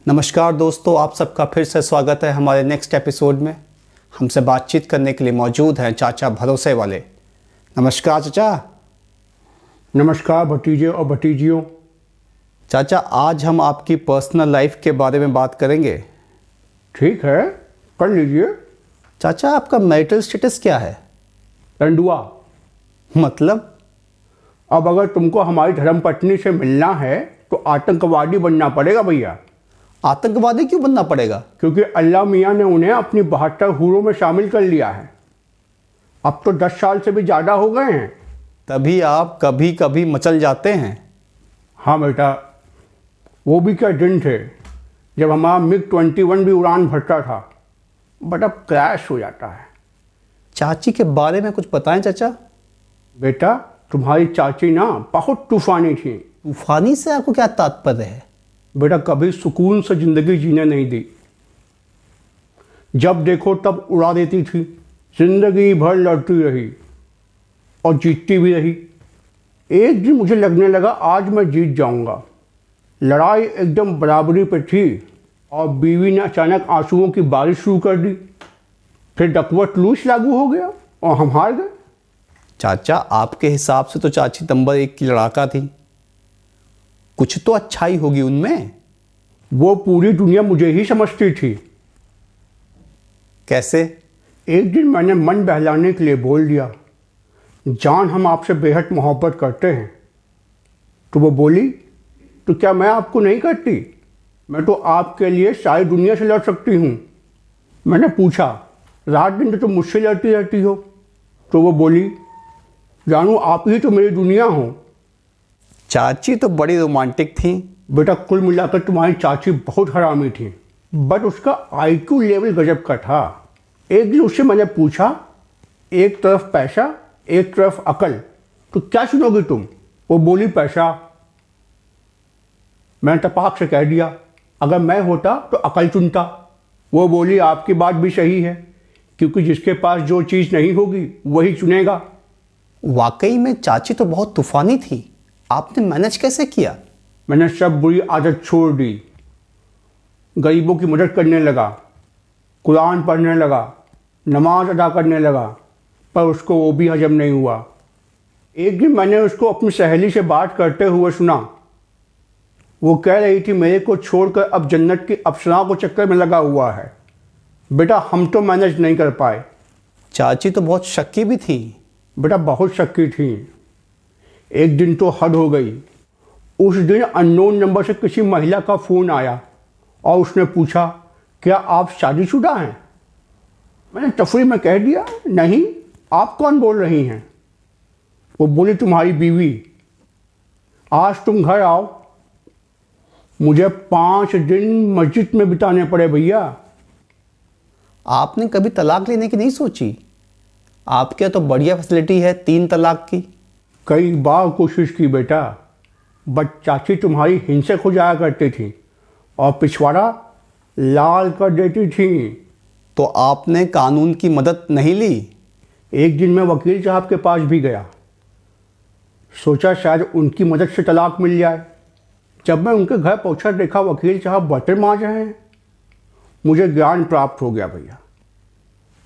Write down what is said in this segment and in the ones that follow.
नमस्कार दोस्तों, आप सबका फिर से स्वागत है हमारे नेक्स्ट एपिसोड में। हमसे बातचीत करने के लिए मौजूद हैं चाचा भरोसे वाले। नमस्कार चाचा। नमस्कार भतीजे और भतीजियों। चाचा, आज हम आपकी पर्सनल लाइफ के बारे में बात करेंगे। ठीक है, कर लीजिए। चाचा, आपका मैरिटल स्टेटस क्या है? रंडुआ। मतलब? अब अगर तुमको हमारी धर्मपत्नी से मिलना है तो आतंकवादी बनना पड़ेगा भैया। आतंकवादी क्यों बनना पड़ेगा? क्योंकि अल्लाह मियाँ ने उन्हें अपनी 72 हूरों में शामिल कर लिया है। अब तो 10 साल से भी ज़्यादा हो गए हैं। तभी आप कभी कभी मचल जाते हैं। हाँ बेटा, वो भी क्या दिन थे जब हमारा MiG-21 भी उड़ान भरता था, बट अब क्रैश हो जाता है। चाची के बारे में कुछ बताएं चाचा। बेटा, तुम्हारी चाची ना बहुत तूफानी थी। तूफानी से आपको क्या तात्पर्य है? बेटा, कभी सुकून से जिंदगी जीने नहीं दी। जब देखो तब उड़ा देती थी। जिंदगी भर लड़ती रही और जीतती भी रही। एक दिन मुझे लगने लगा आज मैं जीत जाऊंगा। लड़ाई एकदम बराबरी पे थी और बीवी ने अचानक आंसुओं की बारिश शुरू कर दी। फिर डकवर्थ लूज लागू हो गया और हम हार गए। चाचा, आपके हिसाब से तो चाची नंबर 1 की लड़ाका थी। कुछ तो अच्छाई होगी उनमें। वो पूरी दुनिया मुझे ही समझती थी। कैसे? एक दिन मैंने मन बहलाने के लिए बोल दिया, जान हम आपसे बेहद मोहब्बत करते हैं। तो वो बोली, तो क्या मैं आपको नहीं करती? मैं तो आपके लिए सारी दुनिया से लड़ सकती हूँ। मैंने पूछा, रात दिन तो तुम मुझसे लड़ती रहती हो। तो वो बोली, जानू आप ही तो मेरी दुनिया हो। चाची तो बड़ी रोमांटिक थी। बेटा, कुल मिलाकर तुम्हारी चाची बहुत हरामी थी, बट उसका IQ लेवल गजब का था। एक दिन उससे मैंने पूछा, एक तरफ पैसा एक तरफ अकल, तो क्या चुनोगी तुम? वो बोली, पैसा। मैंने टपाक से कह दिया, अगर मैं होता तो अकल चुनता। वो बोली, आपकी बात भी सही है, क्योंकि जिसके पास जो चीज़ नहीं होगी वही चुनेगा। वाकई में चाची तो बहुत तूफानी थी। आपने मैनेज कैसे किया? मैंने सब बुरी आदत छोड़ दी। गरीबों की मदद करने लगा, कुरान पढ़ने लगा, नमाज अदा करने लगा, पर उसको वो भी हजम नहीं हुआ। एक दिन मैंने उसको अपनी सहेली से बात करते हुए सुना। वो कह रही थी, मेरे को छोड़कर अब जन्नत की अप्सराओं को चक्कर में लगा हुआ है। बेटा, हम तो मैनेज नहीं कर पाए। चाची तो बहुत शक्की भी थी। बेटा, बहुत शक्की थी। एक दिन तो हद हो गई। उस दिन अननोन नंबर से किसी महिला का फ़ोन आया और उसने पूछा, क्या आप शादीशुदा हैं? मैंने तफरी में कह दिया, नहीं, आप कौन बोल रही हैं? वो बोली, तुम्हारी बीवी। आज तुम घर आओ। मुझे 5 दिन मस्जिद में बिताने पड़े भैया। आपने कभी तलाक लेने की नहीं सोची? आपके तो बढ़िया फैसिलिटी है 3 तलाक की। कई बार कोशिश की बेटा, बट चाची तुम्हारी हिंसक हो जाया करती थी और पिछवाड़ा लाल कर देती थी। तो आपने कानून की मदद नहीं ली? एक दिन मैं वकील साहब के पास भी गया। सोचा शायद उनकी मदद से तलाक मिल जाए। जब मैं उनके घर पहुंचा, देखा वकील साहब बर्तन मांज रहे हैं। मुझे ज्ञान प्राप्त हो गया भैया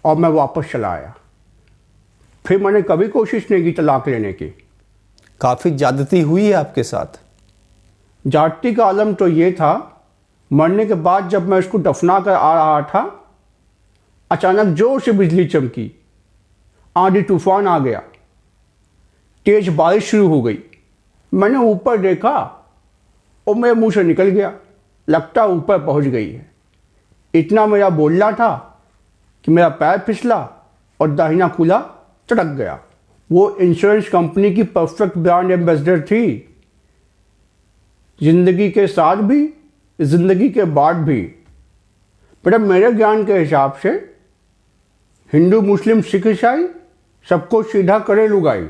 और मैं वापस चला आया। फिर मैंने कभी कोशिश नहीं की तलाक लेने की। काफ़ी ज्यादती हुई है आपके साथ। जाति का आलम तो ये था, मरने के बाद जब मैं उसको दफना कर आ रहा था, अचानक जोर से बिजली चमकी, आंधी तूफान आ गया, तेज बारिश शुरू हो गई। मैंने ऊपर देखा और मेरे मुंह से निकल गया, लगता ऊपर पहुंच गई है। इतना मेरा बोलना था कि मेरा पैर फिसला और दाहिना कूल्हा चटक गया। वो इंश्योरेंस कंपनी की परफेक्ट ब्रांड एम्बेसडर थी। जिंदगी के साथ भी, जिंदगी के बाद भी। बेटा, मेरे ज्ञान के हिसाब से हिंदू, मुस्लिम, सिख, ईसाई सबको सीधा करे लुगाई।